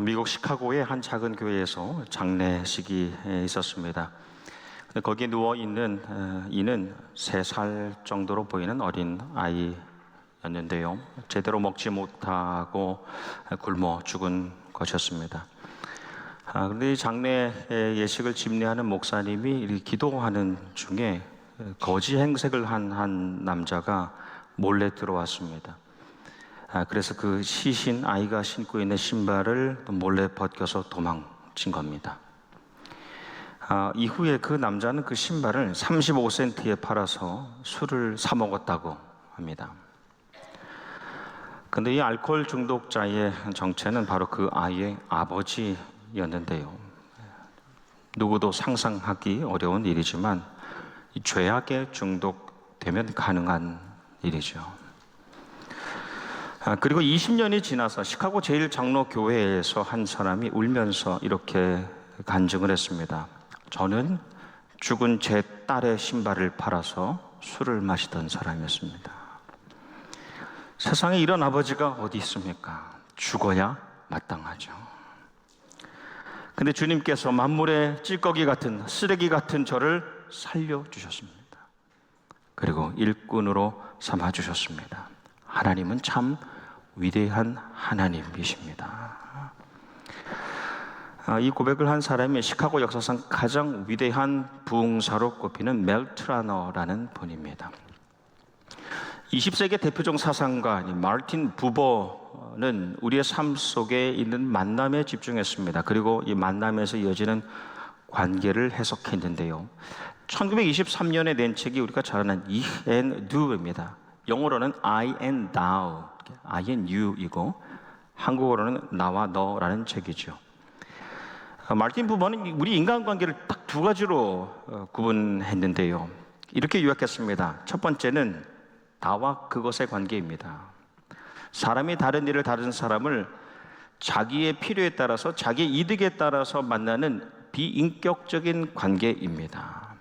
미국 시카고의 한 작은 교회에서 장례식이 있었습니다. 거기에 누워 있는 이는 3살 정도로 보이는 어린 아이였는데요. 제대로 먹지 못하고 굶어 죽은 것이었습니다. 그런데 이 장례 예식을 집례하는 목사님이 기도하는 중에 거지 행색을 한 남자가 몰래 들어왔습니다. 그래서 그 시신 아이가 신고 있는 신발을 몰래 벗겨서 도망친 겁니다. 이후에 그 남자는 그 신발을 35센트에 팔아서 술을 사 먹었다고 합니다. 근데 이 알코올 중독자의 정체는 바로 그 아이의 아버지였는데요. 누구도 상상하기 어려운 일이지만 이 죄악에 중독되면 가능한 일이죠. 그리고 20년이 지나서 시카고 제1장로교회에서 한 사람이 울면서 이렇게 간증을 했습니다. 저는 죽은 제 딸의 신발을 팔아서 술을 마시던 사람이었습니다. 세상에 이런 아버지가 어디 있습니까? 죽어야 마땅하죠. 근데 주님께서 만물의 찌꺼기 같은 쓰레기 같은 저를 살려주셨습니다. 그리고 일꾼으로 삼아주셨습니다. 하나님은 참 위대한 하나님이십니다. 이 고백을 한 사람이 시카고 역사상 가장 위대한 부흥사로 꼽히는 멜 트라너라는 분입니다. 20세기 대표적 사상가 마르틴 부버는 우리의 삶 속에 있는 만남에 집중했습니다. 그리고 이 만남에서 이어지는 관계를 해석했는데요. 1923년에 낸 책이 우리가 잘 아는 Ich and Du입니다. 영어로는 I and thou, I and you이고 한국어로는 나와 너라는 책이죠. 마르틴 부버는 우리 인간관계를 딱 2가지로 구분했는데요. 이렇게 요약했습니다. 첫 번째는 나와 그것의 관계입니다. 사람이 다른 일을 다른 사람을 자기의 필요에 따라서 자기의 이득에 따라서 만나는 비인격적인 관계입니다.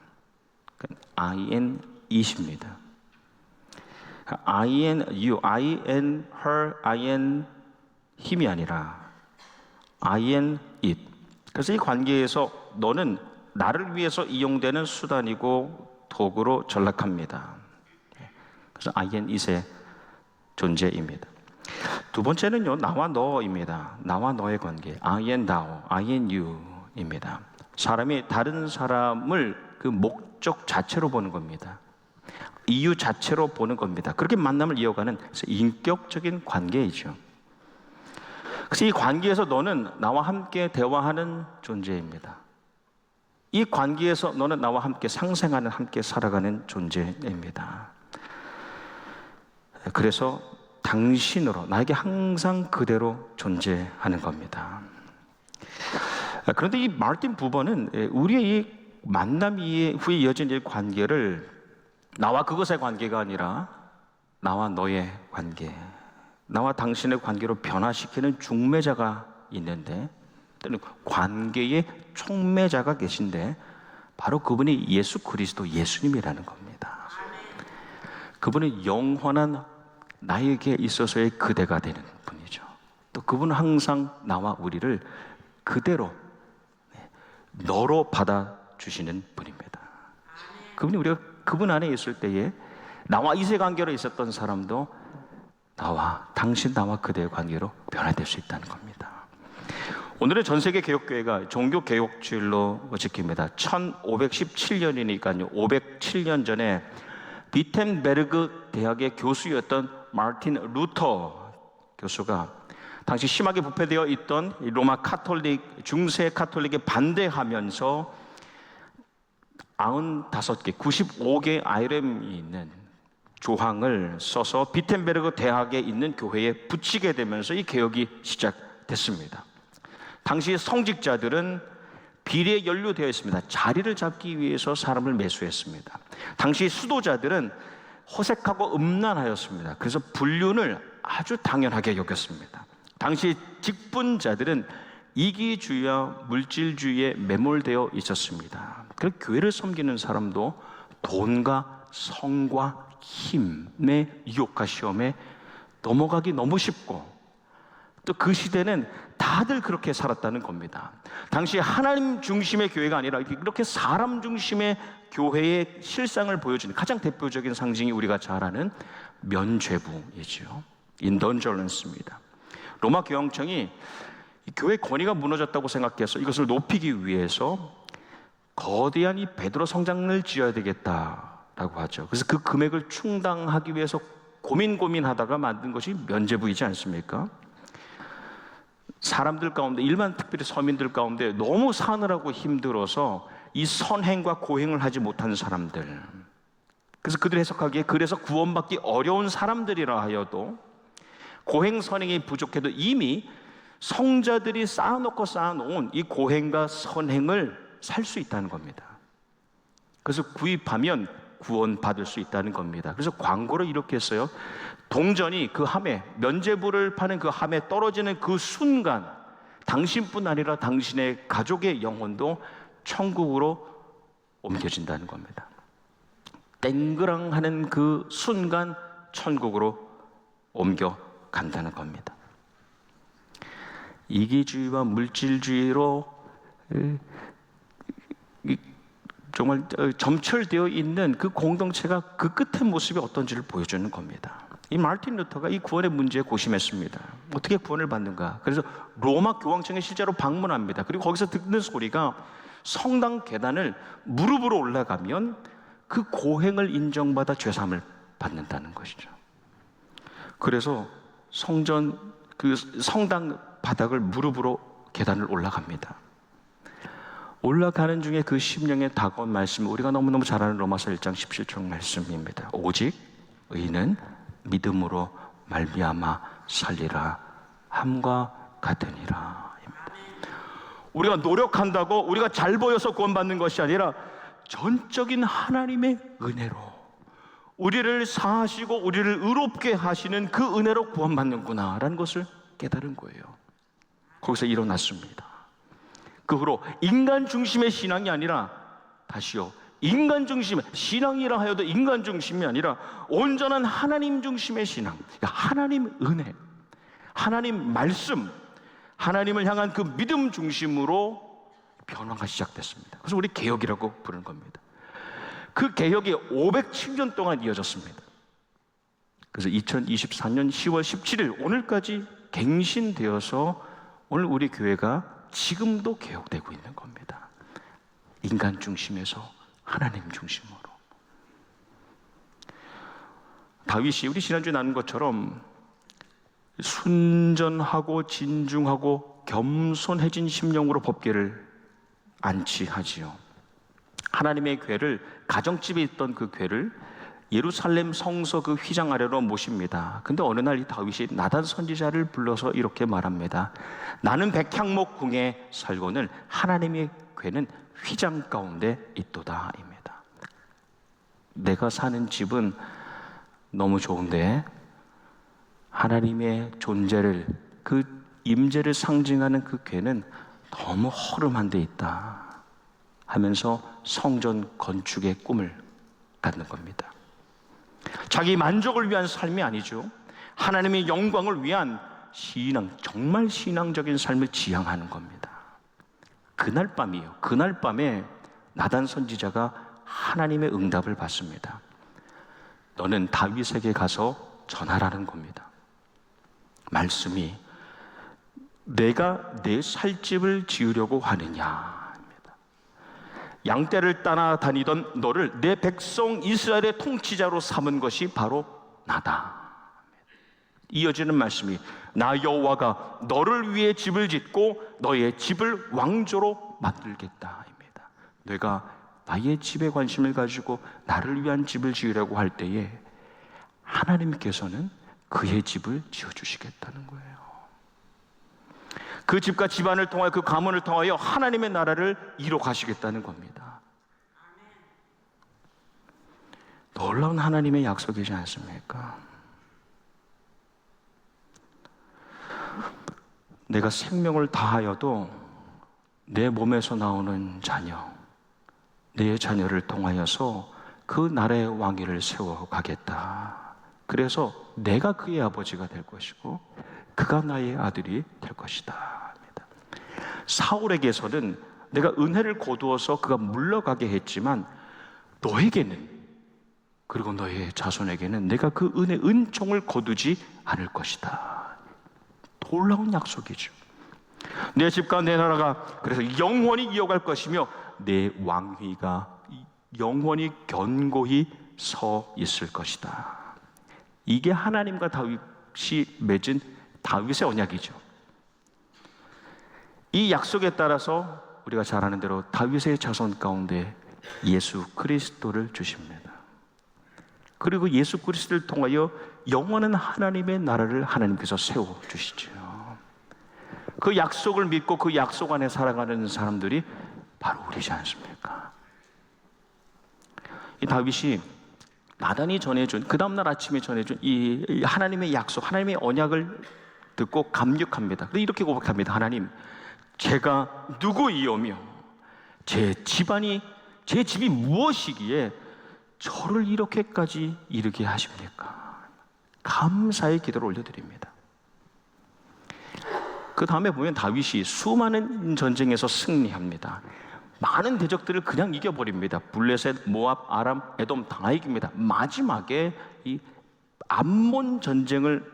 I and it입니다. I and you, I and her, I and him이 아니라 I and it. 그래서 이 관계에서 너는 나를 위해서 이용되는 수단이고 도구로 전락합니다. 그래서 I and it의 존재입니다. 두 번째는요, 나와 너입니다. 나와 너의 관계, I and thou, I and you입니다. 사람이 다른 사람을 그 목적 자체로 보는 겁니다. 이유 자체로 보는 겁니다. 그렇게 만남을 이어가는 인격적인 관계이죠. 그래서 이 관계에서 너는 나와 함께 대화하는 존재입니다. 이 관계에서 너는 나와 함께 상생하는, 함께 살아가는 존재입니다. 그래서 당신으로 나에게 항상 그대로 존재하는 겁니다. 그런데 이 마르틴 부버는 우리의 이 만남 이후에 이어진 이 관계를 나와 그것의 관계가 아니라 나와 너의 관계, 나와 당신의 관계로 변화시키는 중매자가 있는데, 또는 관계의 촉매자가 계신데 바로 그분이 예수 그리스도 예수님이라는 겁니다. 그분은 영원한 나에게 있어서의 그대가 되는 분이죠. 또 그분은 항상 나와 우리를 그대로 너로 받아주시는 분입니다. 그분이 우리가 그분 안에 있을 때에 나와 이세관계로 있었던 사람도 나와 당신 나와 그대의 관계로 변화될 수 있다는 겁니다. 오늘의 전세계 개혁교회가 종교개혁주일로 지킵니다. 1517년이니까요 507년 전에 비텐베르그 대학의 교수였던 마르틴 루터 교수가 당시 심하게 부패되어 있던 로마 카톨릭, 중세 카톨릭에 반대하면서 95개, 95개 IRM이 있는 조항을 써서 비텐베르그 대학에 있는 교회에 붙이게 되면서 이 개혁이 시작됐습니다. 당시 성직자들은 비리에 연루되어 있습니다. 자리를 잡기 위해서 사람을 매수했습니다. 당시 수도자들은 허색하고 음란하였습니다. 그래서 불륜을 아주 당연하게 여겼습니다. 당시 직분자들은 이기주의와 물질주의에 매몰되어 있었습니다. 그래서 교회를 섬기는 사람도 돈과 성과 힘의 유혹과 시험에 넘어가기 너무 쉽고 또 그 시대는 다들 그렇게 살았다는 겁니다. 당시 하나님 중심의 교회가 아니라 이렇게 사람 중심의 교회의 실상을 보여주는 가장 대표적인 상징이 우리가 잘 아는 면죄부이죠. 인던저런스입니다. 로마 교황청이 교회 권위가 무너졌다고 생각해서 이것을 높이기 위해서 거대한 이 베드로 성당을 지어야 되겠다라고 하죠. 그래서 그 금액을 충당하기 위해서 고민하다가 만든 것이 면죄부이지 않습니까? 사람들 가운데, 일반 특별히 서민들 가운데 너무 사느라고 힘들어서 이 선행과 고행을 하지 못하는 사람들, 그래서 그들 해석하기에 그래서 구원받기 어려운 사람들이라 하여도 고행 선행이 부족해도 이미 성자들이 쌓아놓은 이 고행과 선행을 살 수 있다는 겁니다. 그래서 구입하면 구원받을 수 있다는 겁니다. 그래서 광고를 이렇게 했어요. 동전이 그 함에, 면죄부를 파는 그 함에 떨어지는 그 순간 당신뿐 아니라 당신의 가족의 영혼도 천국으로 옮겨진다는 겁니다. 땡그랑 하는 그 순간 천국으로 옮겨간다는 겁니다. 이기주의와 물질주의로 정말 점철되어 있는 그 공동체가 그 끝의 모습이 어떤지를 보여주는 겁니다. 이 마르틴 루터가 이 구원의 문제에 고심했습니다. 어떻게 구원을 받는가? 그래서 로마 교황청에 실제로 방문합니다. 그리고 거기서 듣는 소리가 성당 계단을 무릎으로 올라가면 그 고행을 인정받아 죄사함을 받는다는 것이죠. 그래서 그 성당 바닥을 무릎으로 계단을 올라갑니다. 올라가는 중에 그 심령에 다가온 말씀, 우리가 너무너무 잘 아는 로마서 1장 17절 말씀입니다. 오직 의인은 믿음으로 말미암아 살리라 함과 같으니라. 우리가 노력한다고 우리가 잘 보여서 구원받는 것이 아니라 전적인 하나님의 은혜로 우리를 사하시고 우리를 의롭게 하시는 그 은혜로 구원받는구나 라는 것을 깨달은 거예요. 거기서 일어났습니다. 그 후로 인간 중심의 신앙이 아니라, 다시요, 인간 중심의 신앙이라 하여도 인간 중심이 아니라 온전한 하나님 중심의 신앙, 하나님 은혜, 하나님 말씀, 하나님을 향한 그 믿음 중심으로 변화가 시작됐습니다. 그래서 우리 개혁이라고 부르는 겁니다. 그 개혁이 507년 동안 이어졌습니다. 그래서 2024년 10월 17일 오늘까지 갱신되어서 오늘 우리 교회가 지금도 개혁되고 있는 겁니다. 인간 중심에서 하나님 중심으로. 다윗이 우리 지난주에 나눈 것처럼 순전하고 진중하고 겸손해진 심령으로 법궤를 안치하지요. 하나님의 궤를, 가정집에 있던 그 궤를 예루살렘 성서 그 휘장 아래로 모십니다. 근데 어느 날 이 다윗이 나단 선지자를 불러서 이렇게 말합니다. 나는 백향목 궁에 살고는 하나님의 궤는 휘장 가운데 있도다 입니다. 내가 사는 집은 너무 좋은데 하나님의 존재를, 그 임재를 상징하는 그 궤는 너무 허름한 데 있다 하면서 성전 건축의 꿈을 갖는 겁니다. 자기 만족을 위한 삶이 아니죠. 하나님의 영광을 위한 신앙, 정말 신앙적인 삶을 지향하는 겁니다. 그날 밤이에요. 그날 밤에 나단 선지자가 하나님의 응답을 받습니다. 너는 다윗에게 가서 전하라는 겁니다. 말씀이 내가 내 살집을 지으려고 하느냐, 양떼를 따라다니던 너를 내 백성 이스라엘의 통치자로 삼은 것이 바로 나다. 이어지는 말씀이 나 여호와가 너를 위해 집을 짓고 너의 집을 왕조로 만들겠다입니다. 내가 나의 집에 관심을 가지고 나를 위한 집을 지으려고 할 때에 하나님께서는 그의 집을 지어주시겠다는 거예요. 그 집과 집안을 통하여, 그 가문을 통하여 하나님의 나라를 이뤄 가시겠다는 겁니다. 놀라운 하나님의 약속이지 않습니까? 내가 생명을 다하여도 내 몸에서 나오는 자녀, 내 자녀를 통하여서 그 나라의 왕위를 세워가겠다. 그래서 내가 그의 아버지가 될 것이고 그가 나의 아들이 될 것이다 합니다. 사울에게서는 내가 은혜를 거두어서 그가 물러가게 했지만 너에게는, 그리고 너의 자손에게는 내가 그 은총을 거두지 않을 것이다. 놀라운 약속이죠. 내 집과 내 나라가 그래서 영원히 이어갈 것이며 내 왕위가 영원히 견고히 서 있을 것이다. 이게 하나님과 다윗이 맺은 다윗의 언약이죠. 이 약속에 따라서 우리가 잘 아는 대로 다윗의 자손 가운데 예수 그리스도를 주십니다. 그리고 예수 그리스도를 통하여 영원한 하나님의 나라를 하나님께서 세워주시죠. 그 약속을 믿고 그 약속 안에 살아가는 사람들이 바로 우리지 않습니까? 이 다윗이 나단이 전해준, 그 다음날 아침에 전해준 이 하나님의 약속, 하나님의 언약을 듣고 감격합니다. 이렇게 고백합니다. 하나님, 제가 누구이오며 제 집이 무엇이기에 저를 이렇게까지 이르게 하십니까? 감사의 기도를 올려드립니다. 그 다음에 보면 다윗이 수많은 전쟁에서 승리합니다. 많은 대적들을 그냥 이겨버립니다. 블레셋, 모압, 아람, 에돔 다 이깁니다. 마지막에 이 암몬 전쟁을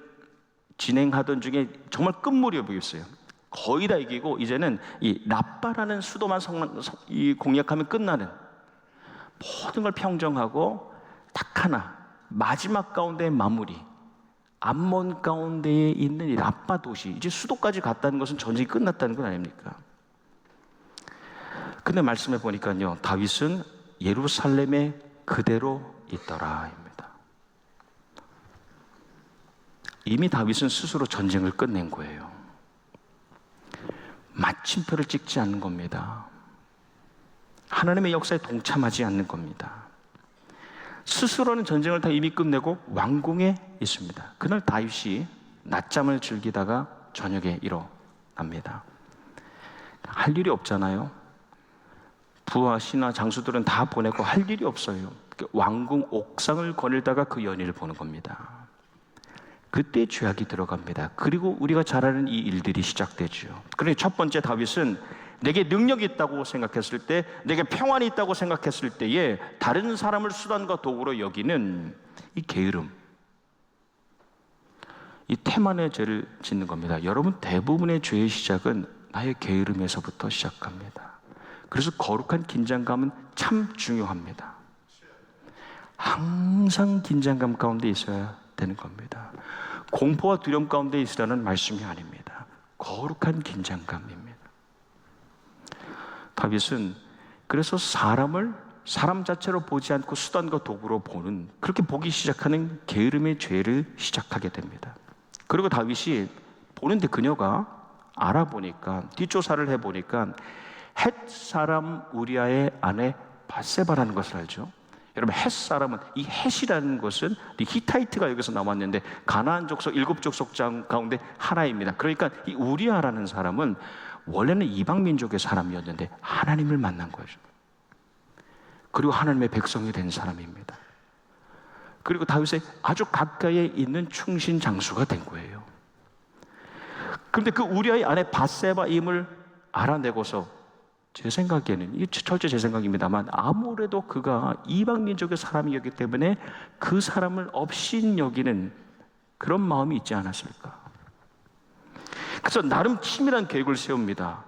진행하던 중에 정말 끝무렵이었어요. 거의 다 이기고 이제는 이 라빠라는 수도만 공략하면 끝나는, 모든 걸 평정하고 딱 하나 마지막 가운데의 마무리, 암몬 가운데에 있는 이 라빠 도시, 이제 수도까지 갔다는 것은 전쟁이 끝났다는 건 아닙니까? 근데 말씀해 보니까요, 다윗은 예루살렘에 그대로 있더라입니다. 이미 다윗은 스스로 전쟁을 끝낸 거예요. 마침표를 찍지 않는 겁니다. 하나님의 역사에 동참하지 않는 겁니다. 스스로는 전쟁을 다 이미 끝내고 왕궁에 있습니다. 그날 다윗이 낮잠을 즐기다가 저녁에 일어납니다. 할 일이 없잖아요. 부하, 신하, 장수들은 다 보내고 할 일이 없어요. 왕궁 옥상을 거닐다가 그 연희를 보는 겁니다. 그때 죄악이 들어갑니다. 그리고 우리가 잘 아는 이 일들이 시작되죠. 그러니 첫 번째, 다윗은 내게 능력이 있다고 생각했을 때, 내게 평안이 있다고 생각했을 때에 다른 사람을 수단과 도구로 여기는 이 게으름, 이 태만의 죄를 짓는 겁니다. 여러분, 대부분의 죄의 시작은 나의 게으름에서부터 시작합니다. 그래서 거룩한 긴장감은 참 중요합니다. 항상 긴장감 가운데 있어야 되는 겁니다. 공포와 두려움 가운데 있으라는 말씀이 아닙니다. 거룩한 긴장감입니다. 다윗은 그래서 사람 자체로 보지 않고 수단과 도구로 보는, 그렇게 보기 시작하는 게으름의 죄를 시작하게 됩니다. 그리고 다윗이 보는데 그녀가 알아보니까, 뒷조사를 해보니까 헷 사람 우리아의 아내 밧세바라는 것을 알죠. 여러분, 헷 사람은, 이 헷이라는 것은 히타이트가 여기서 나왔는데 가나안 족속 7족속 가운데 하나입니다. 그러니까 이 우리아라는 사람은 원래는 이방 민족의 사람이었는데 하나님을 만난 거죠. 그리고 하나님의 백성이 된 사람입니다. 그리고 다윗의 아주 가까이에 있는 충신 장수가 된 거예요. 그런데 그 우리아의 아내 밧세바임을 알아내고서, 제 생각에는, 이게 철저히 제 생각입니다만, 아무래도 그가 이방 민족의 사람이었기 때문에 그 사람을 업신 여기는 그런 마음이 있지 않았을까. 그래서 나름 치밀한 계획을 세웁니다.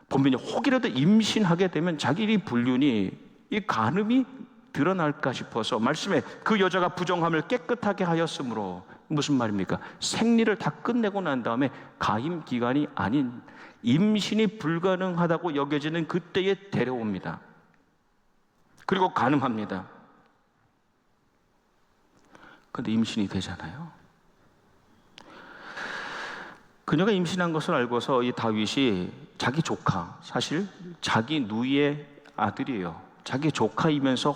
보면 혹이라도 임신하게 되면 자기 불륜이, 이 간음이 드러날까 싶어서 말씀에 그 여자가 부정함을 깨끗하게 하였으므로, 무슨 말입니까? 생리를 다 끝내고 난 다음에 가임 기간이 아닌 임신이 불가능하다고 여겨지는 그때에 데려옵니다. 그리고 간음합니다. 그런데 임신이 되잖아요. 그녀가 임신한 것을 알고서 이 다윗이 자기 조카, 사실 자기 누이의 아들이에요. 자기 조카이면서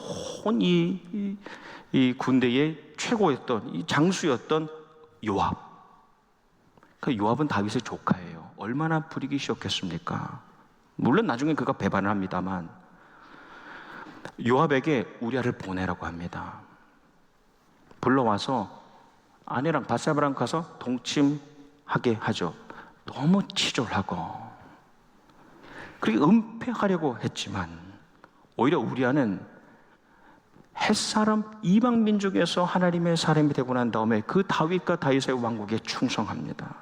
이 군대의 최고였던, 이 장수였던 요압. 그 요압은 다윗의 조카예요. 얼마나 부리기 쉬웠겠습니까? 물론 나중에 그가 배반을 합니다만, 요압에게 우리아를 보내라고 합니다. 불러와서 아내랑 밧세바랑 가서 동침 하게 하죠. 너무 치졸하고 그렇게 은폐하려고 했지만 오히려 우리아는 햇사람 이방 민족에서 하나님의 사람이 되고 난 다음에 그 다윗과 다윗의 왕국에 충성합니다.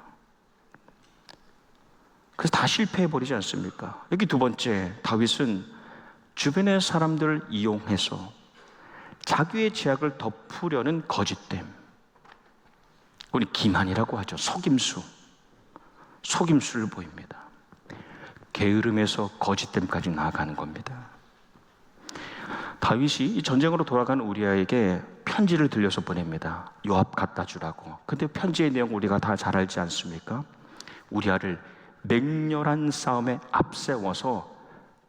그래서 다 실패해버리지 않습니까? 여기 두 번째, 다윗은 주변의 사람들을 이용해서 자기의 죄악을 덮으려는 거짓됨, 우리 기만이라고 하죠. 속임수를 보입니다. 게으름에서 거짓됨까지 나아가는 겁니다. 다윗이 이 전쟁으로 돌아간 우리아에게 편지를 들려서 보냅니다. 요압 갖다 주라고. 근데 편지의 내용 우리가 다 잘 알지 않습니까? 우리아를 맹렬한 싸움에 앞세워서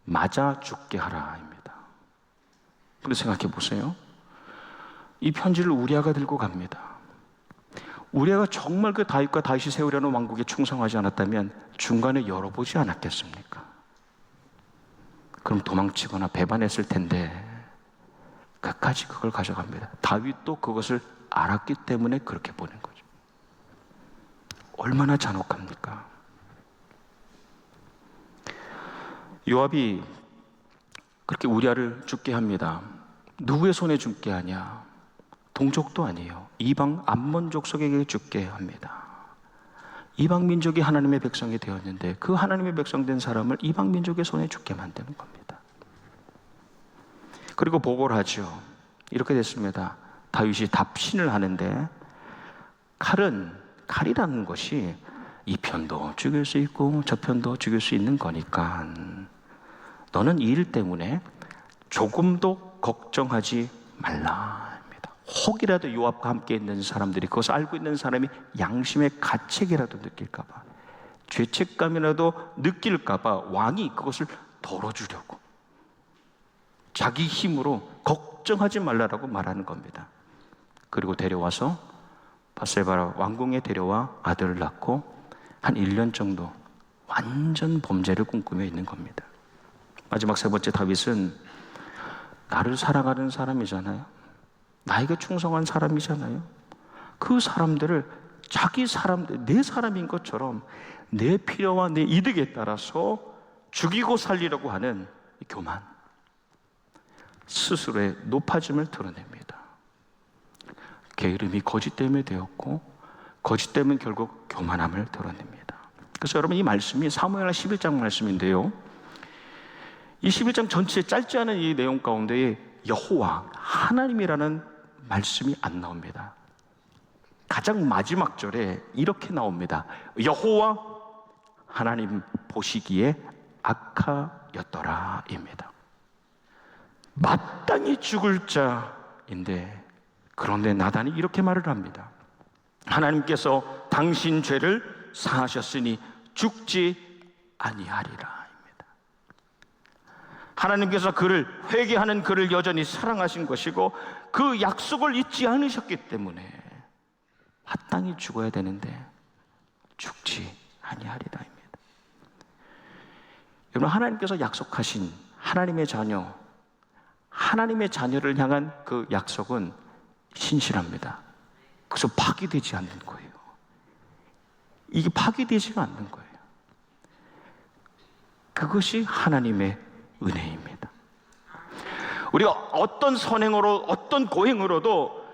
맞아 죽게 하라입니다. 근데 생각해 보세요. 이 편지를 우리아가 들고 갑니다. 우리아가 정말 그 다윗과 다윗이 세우려는 왕국에 충성하지 않았다면 중간에 열어보지 않았겠습니까? 그럼 도망치거나 배반했을 텐데 끝까지 그걸 가져갑니다. 다윗도 그것을 알았기 때문에 그렇게 보낸 거죠. 얼마나 잔혹합니까? 요압이 그렇게 우리아를 죽게 합니다. 누구의 손에 죽게 하냐? 동족도 아니에요. 이방 암몬 족속에게 죽게 합니다. 이방 민족이 하나님의 백성이 되었는데 그 하나님의 백성 된 사람을 이방 민족의 손에 죽게 만드는 겁니다. 그리고 보고를 하죠. 이렇게 됐습니다. 다윗이 답신을 하는데 칼이라는 것이 이 편도 죽일 수 있고 저 편도 죽일 수 있는 거니까 너는 이 일 때문에 조금도 걱정하지 말라 합니다. 혹이라도 요압과 함께 있는 사람들이 그것을 알고 있는 사람이 양심의 가책이라도 느낄까 봐, 죄책감이라도 느낄까 봐 왕이 그것을 덜어주려고 자기 힘으로 걱정하지 말라라고 말하는 겁니다. 그리고 데려와서 바세바라 왕궁에 데려와 아들을 낳고 한 1년 정도 완전 범죄를 꿈꾸며 있는 겁니다. 마지막 세 번째, 다윗은 나를 사랑하는 사람이잖아요. 나에게 충성한 사람이잖아요. 그 사람들을 자기 사람들, 내 사람인 것처럼 내 필요와 내 이득에 따라서 죽이고 살리려고 하는 교만, 스스로의 높아짐을 드러냅니다. 게으름이 거짓됨에 되었고 거짓됨은 결국 교만함을 드러냅니다. 그래서 여러분, 이 말씀이 사무엘하 11장 말씀인데요, 이 11장 전체 짧지 않은 이 내용 가운데에 여호와, 하나님이라는 말씀이 안 나옵니다. 가장 마지막 절에 이렇게 나옵니다. 여호와 하나님 보시기에 악하였더라 입니다. 마땅히 죽을 자인데, 그런데 나단이 이렇게 말을 합니다. 하나님께서 당신 죄를 사하셨으니 죽지 아니하리라. 하나님께서 그를, 회개하는 그를 여전히 사랑하신 것이고 그 약속을 잊지 않으셨기 때문에 마땅히 죽어야 되는데 죽지 아니하리라입니다. 여러분, 하나님께서 약속하신 하나님의 자녀, 하나님의 자녀를 향한 그 약속은 신실합니다. 그래서 파기되지 않는 거예요. 이게 파기되지가 않는 거예요. 그것이 하나님의 은혜입니다. 우리가 어떤 선행으로, 어떤 고행으로도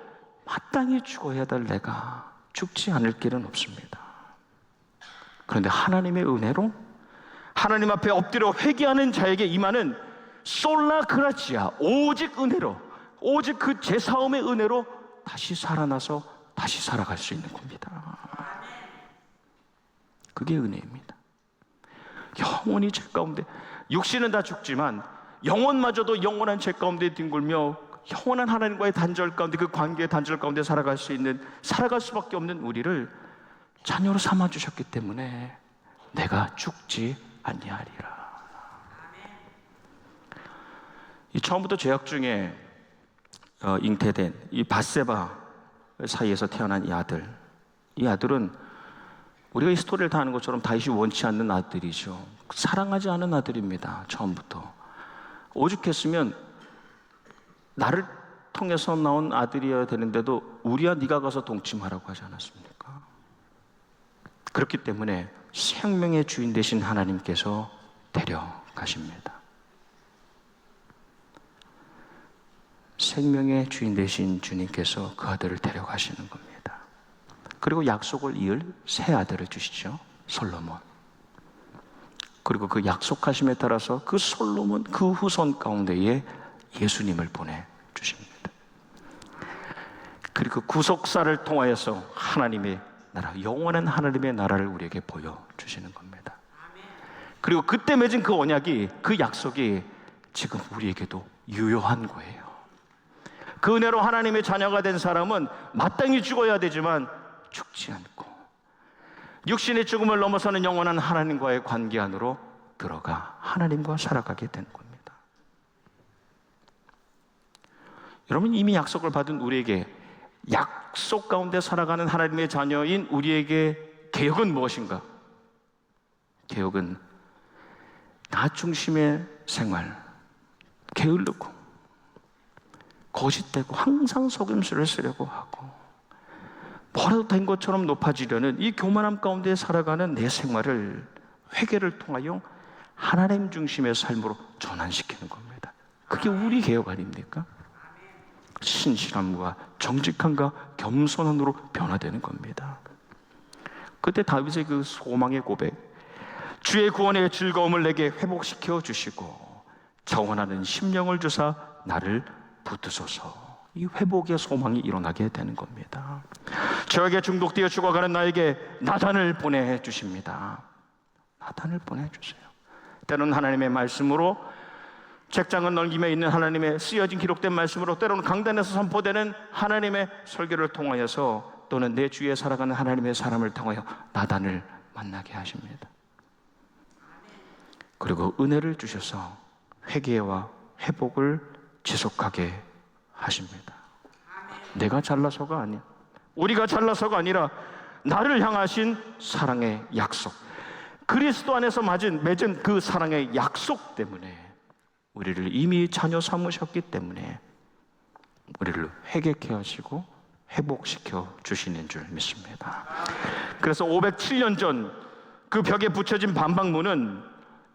마땅히 죽어야 될 내가 죽지 않을 길은 없습니다. 그런데 하나님의 은혜로 하나님 앞에 엎드려 회개하는 자에게 임하는 솔라 그라치아, 오직 은혜로, 오직 그 제사함의 은혜로 다시 살아나서 다시 살아갈 수 있는 겁니다. 그게 은혜입니다. 영원히 죄 가운데, 육신은 다 죽지만 영혼마저도 영원한 죄 가운데 뒹굴며 영원한 하나님과의 단절 가운데, 그 관계의 단절 가운데 살아갈 수밖에 없는 우리를 자녀로 삼아주셨기 때문에 내가 죽지 아니하리라. 이 처음부터 죄악 중에 잉태된 이 밧세바 사이에서 태어난 이 아들은 우리가 이 스토리를 다 아는 것처럼 다윗이 원치 않는 아들이죠. 사랑하지 않은 아들입니다. 처음부터. 오죽했으면 나를 통해서 나온 아들이어야 되는데도 우리야 네가 가서 동침하라고 하지 않았습니까? 그렇기 때문에 생명의 주인 되신 하나님께서 데려가십니다. 생명의 주인 되신 주님께서 그 아들을 데려가시는 겁니다. 그리고 약속을 이을 새 아들을 주시죠. 솔로몬. 그리고 그 약속하심에 따라서 그 솔로몬 그 후손 가운데에 예수님을 보내주십니다. 그리고 구속사를 통하여서 하나님의 나라, 영원한 하나님의 나라를 우리에게 보여주시는 겁니다. 그리고 그때 맺은 그 언약이, 그 약속이 지금 우리에게도 유효한 거예요. 그 은혜로 하나님의 자녀가 된 사람은 마땅히 죽어야 되지만 죽지 않고 육신의 죽음을 넘어서는 영원한 하나님과의 관계 안으로 들어가 하나님과 살아가게 되는 겁니다. 여러분, 이미 약속을 받은 우리에게, 약속 가운데 살아가는 하나님의 자녀인 우리에게 개혁은 무엇인가? 개혁은 나 중심의 생활, 게으르고 거짓되고 항상 속임수를 쓰려고 하고 뭐라도 된 것처럼 높아지려는 이 교만함 가운데 살아가는 내 생활을 회개를 통하여 하나님 중심의 삶으로 전환시키는 겁니다. 그게 우리 개혁 아닙니까? 신실함과 정직함과 겸손함으로 변화되는 겁니다. 그때 다윗의 그 소망의 고백, 주의 구원의 즐거움을 내게 회복시켜 주시고 정원하는 심령을 주사 나를 붙드소서. 이 회복의 소망이 일어나게 되는 겁니다. 저에게 중독되어 죽어가는 나에게 나단을 보내주십니다. 나단을 보내주세요. 때로는 하나님의 말씀으로, 책장은 넘김에 있는 하나님의 쓰여진 기록된 말씀으로, 때로는 강단에서 선포되는 하나님의 설교를 통하여서, 또는 내 주위에 살아가는 하나님의 사람을 통하여 나단을 만나게 하십니다. 그리고 은혜를 주셔서 회개와 회복을 지속하게 하십니다. 내가 잘나서가 아니야, 우리가 잘나서가 아니라 나를 향하신 사랑의 약속, 그리스도 안에서 맺은 그 사랑의 약속 때문에, 우리를 이미 자녀 삼으셨기 때문에 우리를 회개케 하시고 회복시켜 주시는 줄 믿습니다. 그래서 507년 전 그 벽에 붙여진 반박문은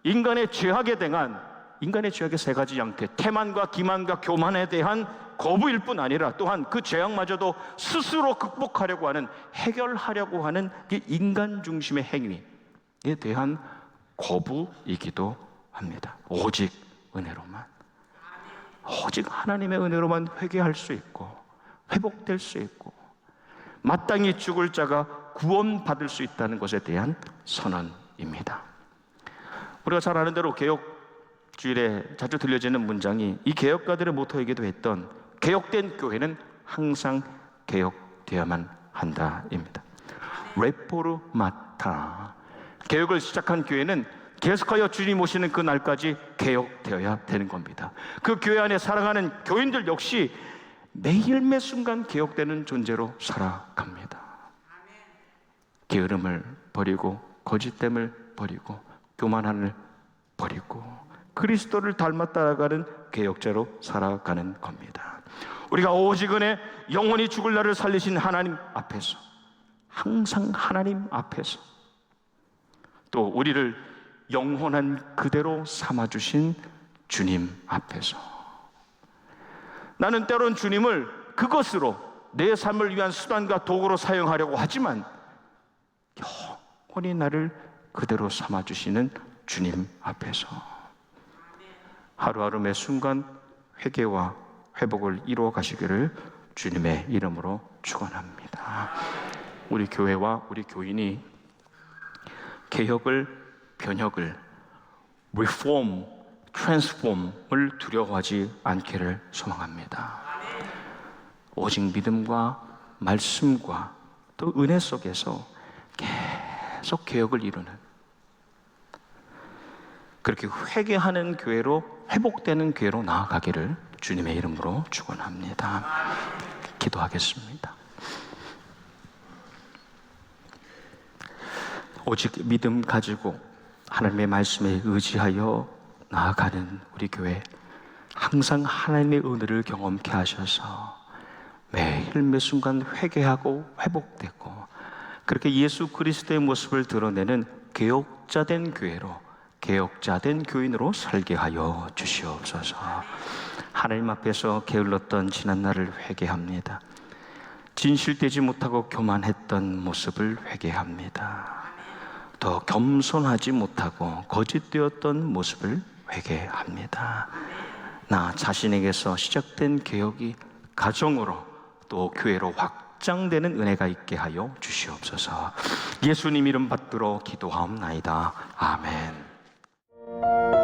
인간의 죄악에 대한, 인간의 죄악의 세 가지 양태, 태만과 기만과 교만에 대한 거부일 뿐 아니라 또한 그 죄악마저도 스스로 극복하려고 하는, 해결하려고 하는 이 인간 중심의 행위에 대한 거부이기도 합니다. 오직 은혜로만, 오직 하나님의 은혜로만 회개할 수 있고 회복될 수 있고 마땅히 죽을 자가 구원받을 수 있다는 것에 대한 선언입니다. 우리가 잘 아는 대로 개혁주일에 자주 들려지는 문장이 이 개혁가들의 모토이기도 했던 개혁된 교회는 항상 개혁되어야만 한다입니다. 레포르마타, 개혁을 시작한 교회는 계속하여 주님 오시는 그 날까지 개혁되어야 되는 겁니다. 그 교회 안에 살아가는 교인들 역시 매일 매 순간 개혁되는 존재로 살아갑니다. 게으름을 버리고 거짓됨을 버리고 교만함을 버리고 그리스도를 닮아 따라가는 개혁자로 살아가는 겁니다. 우리가 오직 은혜, 영원히 죽을 날을 살리신 하나님 앞에서, 항상 하나님 앞에서, 또 우리를 영원한 그대로 삼아주신 주님 앞에서, 나는 때론 주님을 그것으로 내 삶을 위한 수단과 도구로 사용하려고 하지만 영원히 나를 그대로 삼아주시는 주님 앞에서 하루하루 매 순간 회개와 회복을 이루어 가시기를 주님의 이름으로 축원합니다. 우리 교회와 우리 교인이 개혁을, 변혁을, reform, transform을 두려워하지 않기를 소망합니다. 오직 믿음과 말씀과 또 은혜 속에서 계속 개혁을 이루는, 그렇게 회개하는 교회로, 회복되는 교회로 나아가기를 주님의 이름으로 축원합니다. 기도하겠습니다. 오직 믿음 가지고 하나님의 말씀에 의지하여 나아가는 우리 교회, 항상 하나님의 은혜를 경험케 하셔서 매일 매 순간 회개하고 회복되고 그렇게 예수 그리스도의 모습을 드러내는 개혁자된 교회로, 개혁자된 교인으로 살게 하여 주시옵소서. 하나님 앞에서 게을렀던 지난 날을 회개합니다. 진실되지 못하고 교만했던 모습을 회개합니다. 더 겸손하지 못하고 거짓되었던 모습을 회개합니다. 나 자신에게서 시작된 개혁이 가정으로 또 교회로 확장되는 은혜가 있게 하여 주시옵소서. 예수님 이름 받들어 기도하옵나이다. 아멘.